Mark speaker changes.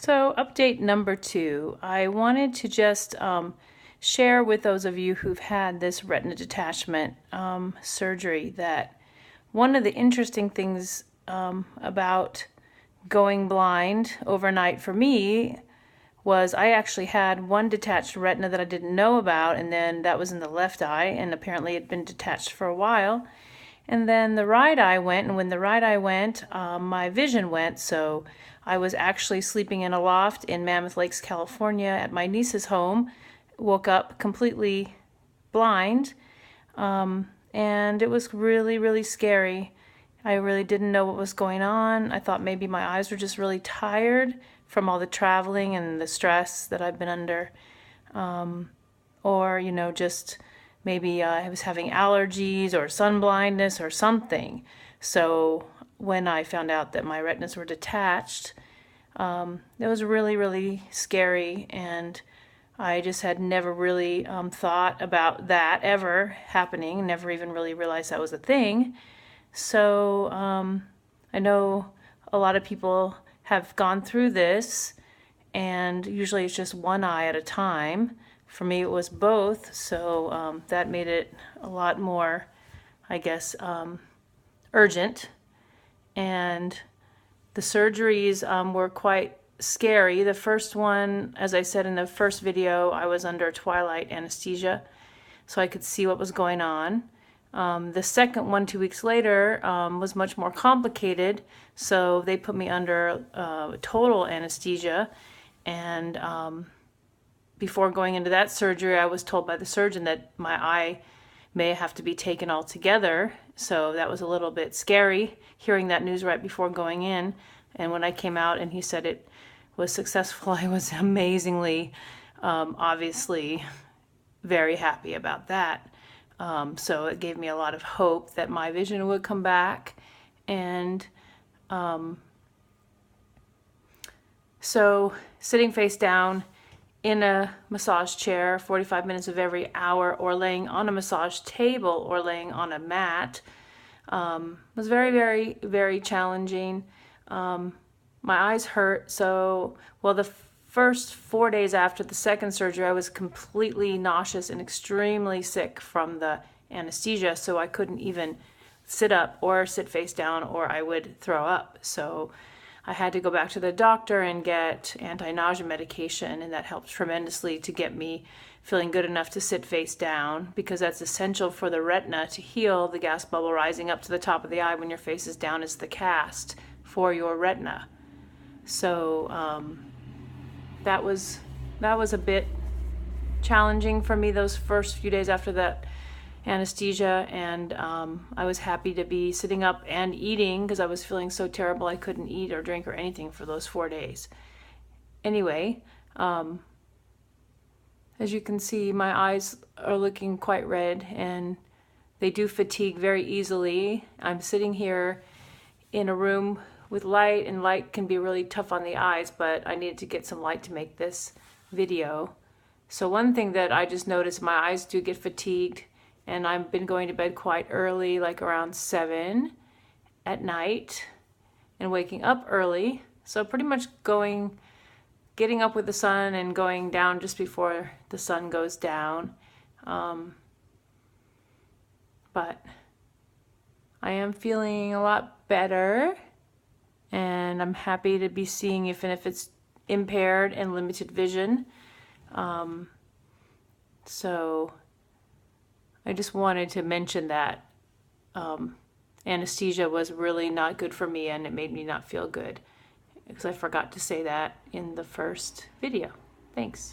Speaker 1: So update number 2, I wanted to just share with those of you who've had this retina detachment surgery that one of the interesting things about going blind overnight for me was I actually had one detached retina that I didn't know about, and then that was in the left eye, and apparently it had been detached for a while. And then the right eye went, and when the right eye went, my vision went, so I was actually sleeping in a loft in Mammoth Lakes, California at my niece's home, woke up completely blind, and it was really, really scary. I really didn't know what was going on. I thought maybe my eyes were just really tired from all the traveling and the stress that I've been under, or, just maybe I was having allergies or sun blindness or something. So when I found out that my retinas were detached, it was really, really scary, and I just had never really thought about that ever happening, never even really realized that was a thing. So I know a lot of people have gone through this, and usually it's just one eye at a time. For me, it was both, so that made it a lot more, I guess, urgent. And the surgeries were quite scary. The first one, as I said in the first video, I was under twilight anesthesia, so I could see what was going on. The second one, 2 weeks later, was much more complicated, so they put me under total anesthesia, and before going into that surgery, I was told by the surgeon that my eye may have to be taken altogether, so that was a little bit scary, hearing that news right before going in. And when I came out and he said it was successful, I was amazingly, obviously, very happy about that. So it gave me a lot of hope that my vision would come back. And so sitting face down in a massage chair 45 minutes of every hour, or laying on a massage table, or laying on a mat, was very, very, very challenging. My eyes hurt, so, well, the first 4 days after the second surgery, I was completely nauseous and extremely sick from the anesthesia, so I couldn't even sit up or sit face down, or I would throw up. So I had to go back to the doctor and get anti-nausea medication, and that helped tremendously to get me feeling good enough to sit face down, because that's essential for the retina to heal. The gas bubble rising up to the top of the eye when your face is down is the cast for your retina. So that was a bit challenging for me those first few days after that anesthesia, and I was happy to be sitting up and eating, because I was feeling so terrible I couldn't eat or drink or anything for those 4 days. Anyway, as you can see, my eyes are looking quite red, and they do fatigue very easily. I'm sitting here in a room with light, and light can be really tough on the eyes, but I needed to get some light to make this video. So one thing that I just noticed, my eyes do get fatigued, and I've been going to bed quite early, like around 7 at night, and waking up early. So pretty much getting up with the sun and going down just before the sun goes down. But I am feeling a lot better, and I'm happy to be seeing even if it's impaired and limited vision. So I just wanted to mention that anesthesia was really not good for me, and it made me not feel good, because I forgot to say that in the first video. Thanks.